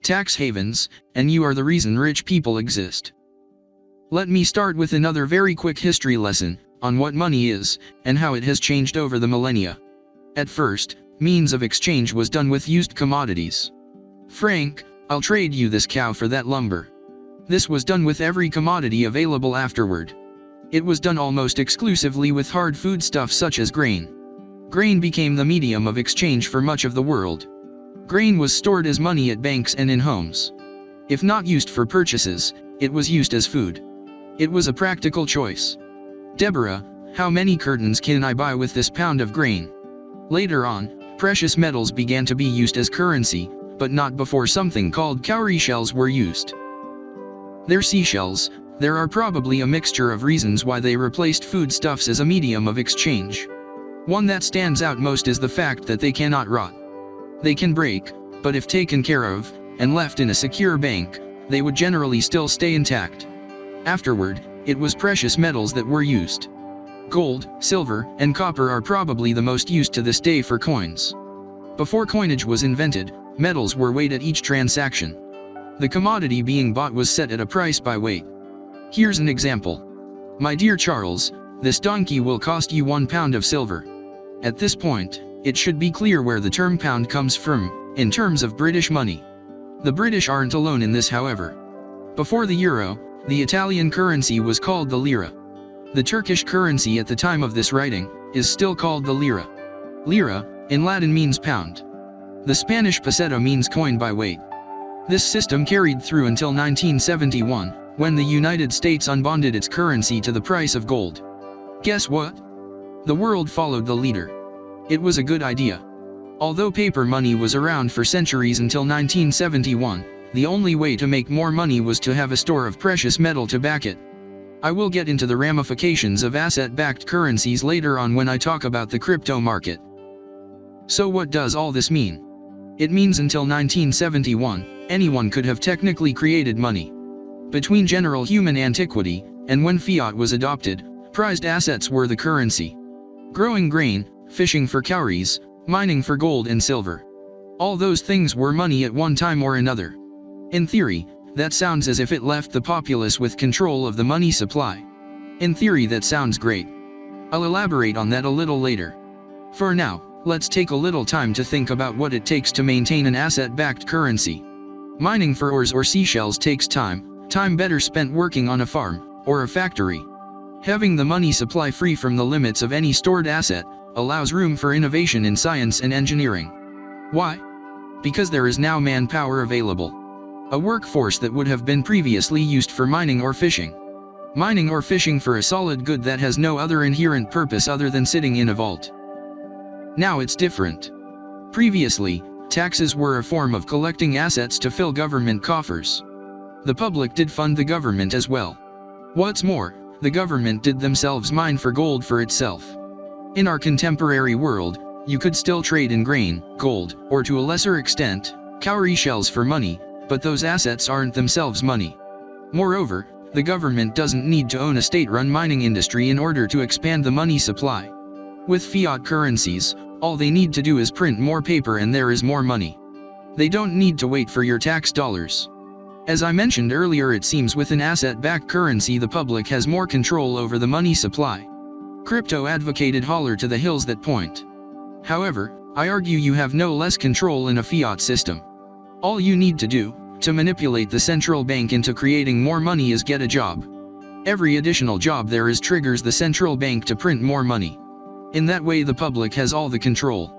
tax havens, and you are the reason rich people exist. Let me start with another very quick history lesson on what money is and how it has changed over the millennia. At first, means of exchange was done with used commodities. Frank, I'll trade you this cow for that lumber. This was done with every commodity available afterward. It was done almost exclusively with hard foodstuffs such as grain. Grain became the medium of exchange for much of the world. Grain was stored as money at banks and in homes. If not used for purchases, it was used as food. It was a practical choice. Deborah, how many curtains can I buy with this pound of grain? Later on, precious metals began to be used as currency, but not before something called cowrie shells were used. They're seashells. There are probably a mixture of reasons why they replaced foodstuffs as a medium of exchange. One that stands out most is the fact that they cannot rot. They can break, but if taken care of, and left in a secure bank, they would generally still stay intact. Afterward, it was precious metals that were used. Gold, silver, and copper are probably the most used to this day for coins. Before coinage was invented, metals were weighed at each transaction. The commodity being bought was set at a price by weight. Here's an example. My dear Charles, this donkey will cost you 1 pound of silver. At this point, it should be clear where the term pound comes from, in terms of British money. The British aren't alone in this, however. Before the euro, the Italian currency was called the lira. The Turkish currency at the time of this writing is still called the lira. Lira, in Latin, means pound. The Spanish peseta means coin by weight. This system carried through until 1971, when the United States unbonded its currency to the price of gold. Guess what? The world followed the leader. It was a good idea. Although paper money was around for centuries until 1971, the only way to make more money was to have a store of precious metal to back it. I will get into the ramifications of asset-backed currencies later on when I talk about the crypto market. So what does all this mean? It means until 1971, anyone could have technically created money. Between general human antiquity, and when fiat was adopted, prized assets were the currency. Growing grain, fishing for cowries, mining for gold and silver. All those things were money at one time or another. In theory, that sounds as if it left the populace with control of the money supply. In theory, that sounds great. I'll elaborate on that a little later. For now, let's take a little time to think about what it takes to maintain an asset-backed currency. Mining for ores or seashells takes time better spent working on a farm, or a factory. Having the money supply free from the limits of any stored asset, allows room for innovation in science and engineering. Why? Because there is now manpower available. A workforce that would have been previously used for mining or fishing. Mining or fishing for a solid good that has no other inherent purpose other than sitting in a vault. Now it's different. Previously, taxes were a form of collecting assets to fill government coffers. The public did fund the government as well. What's more, the government did themselves mine for gold for itself. In our contemporary world, you could still trade in grain, gold, or to a lesser extent, cowrie shells for money, but those assets aren't themselves money. Moreover, the government doesn't need to own a state-run mining industry in order to expand the money supply. With fiat currencies, all they need to do is print more paper and there is more money. They don't need to wait for your tax dollars. As I mentioned earlier, it seems with an asset-backed currency the public has more control over the money supply. Crypto advocated holler to the hills that point. However, I argue you have no less control in a fiat system. All you need to do, to manipulate the central bank into creating more money, is get a job. Every additional job there is triggers the central bank to print more money. In that way the public has all the control.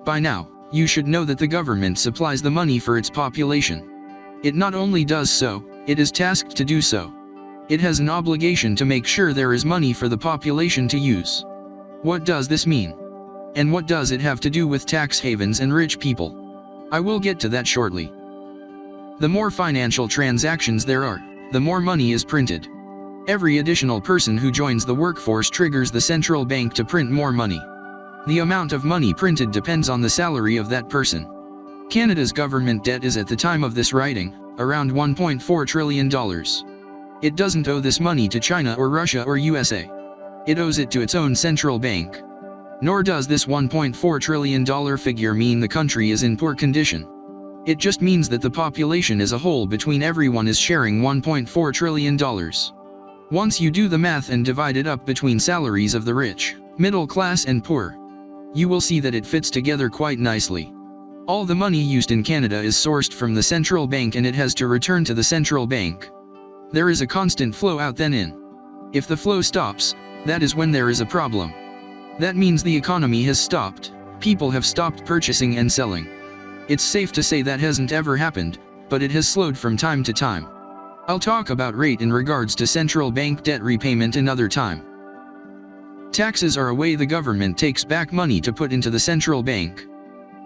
By now, you should know that the government supplies the money for its population. It not only does so, it is tasked to do so. It has an obligation to make sure there is money for the population to use. What does this mean? And what does it have to do with tax havens and rich people? I will get to that shortly. The more financial transactions there are, the more money is printed. Every additional person who joins the workforce triggers the central bank to print more money. The amount of money printed depends on the salary of that person. Canada's government debt is, at the time of this writing, around $1.4 trillion. It doesn't owe this money to China or Russia or USA. It owes it to its own central bank. Nor does this $1.4 trillion figure mean the country is in poor condition. It just means that the population as a whole between everyone is sharing $1.4 trillion. Once you do the math and divide it up between salaries of the rich, middle class and poor, you will see that it fits together quite nicely. All the money used in Canada is sourced from the central bank and it has to return to the central bank. There is a constant flow out then in. If the flow stops, that is when there is a problem. That means the economy has stopped, people have stopped purchasing and selling. It's safe to say that hasn't ever happened, but it has slowed from time to time. I'll talk about rate in regards to central bank debt repayment another time. Taxes are a way the government takes back money to put into the central bank.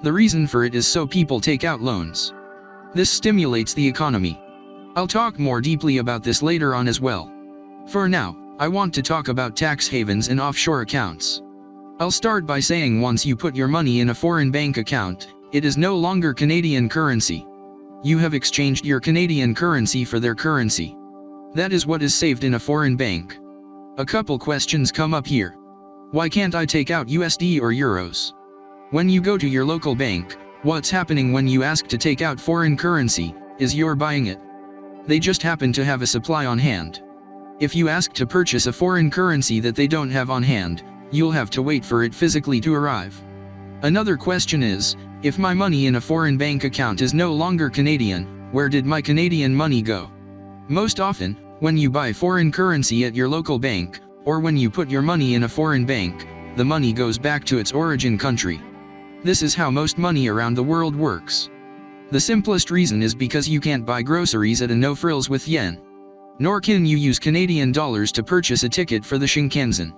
The reason for it is so people take out loans. This stimulates the economy. I'll talk more deeply about this later on as well. For now, I want to talk about tax havens and offshore accounts. I'll start by saying once you put your money in a foreign bank account, it is no longer Canadian currency. You have exchanged your Canadian currency for their currency. That is what is saved in a foreign bank. A couple questions come up here. Why can't I take out USD or euros? When you go to your local bank, what's happening when you ask to take out foreign currency, is you're buying it. They just happen to have a supply on hand. If you ask to purchase a foreign currency that they don't have on hand, you'll have to wait for it physically to arrive. Another question is, if my money in a foreign bank account is no longer Canadian, where did my Canadian money go? Most often, when you buy foreign currency at your local bank, or when you put your money in a foreign bank, the money goes back to its origin country. This is how most money around the world works. The simplest reason is because you can't buy groceries at a no-frills with yen. Nor can you use Canadian dollars to purchase a ticket for the Shinkansen.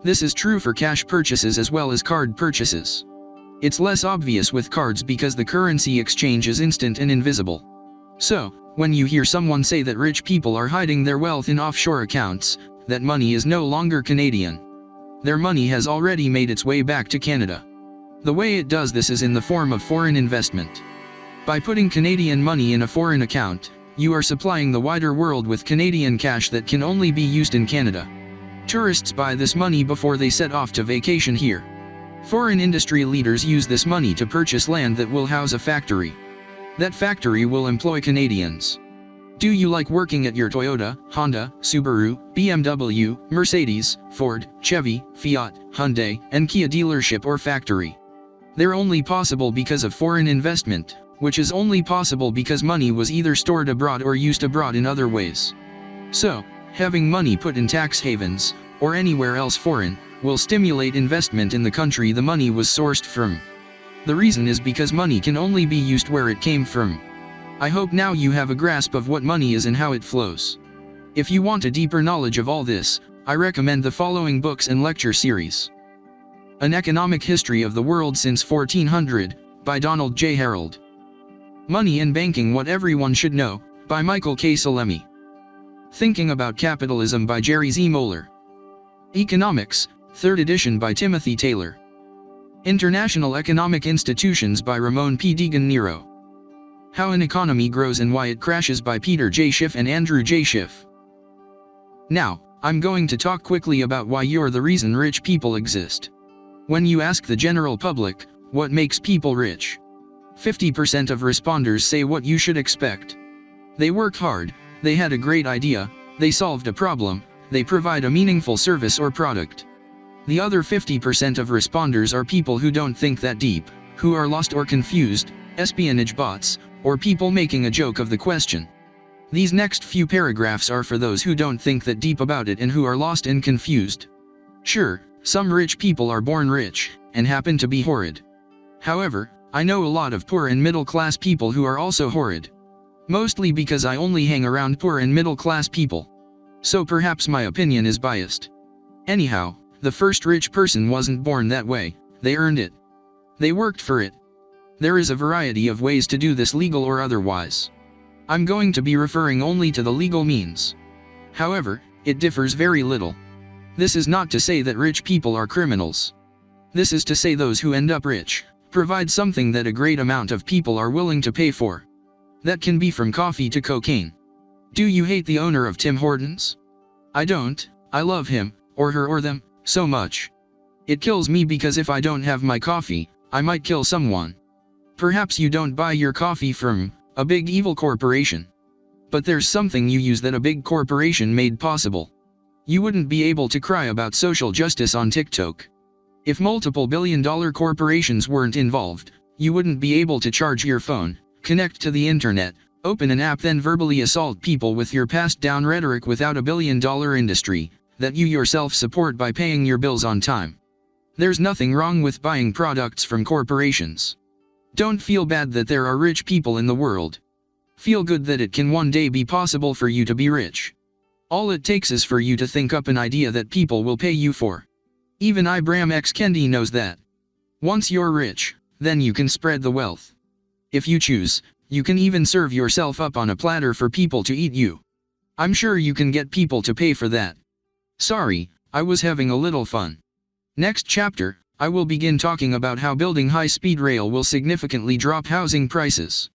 This is true for cash purchases as well as card purchases. It's less obvious with cards because the currency exchange is instant and invisible. So, when you hear someone say that rich people are hiding their wealth in offshore accounts, that money is no longer Canadian. Their money has already made its way back to Canada. The way it does this is in the form of foreign investment. By putting Canadian money in a foreign account, you are supplying the wider world with Canadian cash that can only be used in Canada. Tourists buy this money before they set off to vacation here. Foreign industry leaders use this money to purchase land that will house a factory. That factory will employ Canadians. Do you like working at your Toyota, Honda, Subaru, BMW, Mercedes, Ford, Chevy, Fiat, Hyundai, and Kia dealership or factory? They're only possible because of foreign investment, which is only possible because money was either stored abroad or used abroad in other ways. So, having money put in tax havens, or anywhere else foreign, will stimulate investment in the country the money was sourced from. The reason is because money can only be used where it came from. I hope now you have a grasp of what money is and how it flows. If you want a deeper knowledge of all this, I recommend the following books and lecture series. An Economic History of the World Since 1400, by Donald J. Harold. Money and Banking What Everyone Should Know, by Michael K. Salemi. Thinking About Capitalism by Jerry Z. Moeller. Economics, 3rd edition by Timothy Taylor. International Economic Institutions by Ramon P. Deegan Nero. How an Economy Grows and Why It Crashes by Peter J. Schiff and Andrew J. Schiff. Now, I'm going to talk quickly about why you're the reason rich people exist. When you ask the general public, what makes people rich? 50% of responders say what you should expect. They work hard, they had a great idea, they solved a problem, they provide a meaningful service or product. The other 50% of responders are people who don't think that deep, who are lost or confused, espionage bots, or people making a joke of the question. These next few paragraphs are for those who don't think that deep about it and who are lost and confused. Sure, some rich people are born rich, and happen to be horrid. However, I know a lot of poor and middle class people who are also horrid. Mostly because I only hang around poor and middle class people. So perhaps my opinion is biased. Anyhow, the first rich person wasn't born that way, they earned it. They worked for it. There is a variety of ways to do this, legal or otherwise. I'm going to be referring only to the legal means. However, it differs very little. This is not to say that rich people are criminals. This is to say those who end up rich provide something that a great amount of people are willing to pay for. That can be from coffee to cocaine. Do you hate the owner of Tim Hortons? I don't. I love him, or her or them, so much. It kills me because if I don't have my coffee, I might kill someone. Perhaps you don't buy your coffee from a big evil corporation. But there's something you use that a big corporation made possible. You wouldn't be able to cry about social justice on TikTok if multiple billion-dollar corporations weren't involved. You wouldn't be able to charge your phone, connect to the internet, open an app, then verbally assault people with your passed-down rhetoric without a billion-dollar industry that you yourself support by paying your bills on time. There's nothing wrong with buying products from corporations. Don't feel bad that there are rich people in the world. Feel good that it can one day be possible for you to be rich. All it takes is for you to think up an idea that people will pay you for. Even Ibram X. Kendi knows that. Once you're rich, then you can spread the wealth. If you choose, you can even serve yourself up on a platter for people to eat you. I'm sure you can get people to pay for that. Sorry, I was having a little fun. Next chapter, I will begin talking about how building high-speed rail will significantly drop housing prices.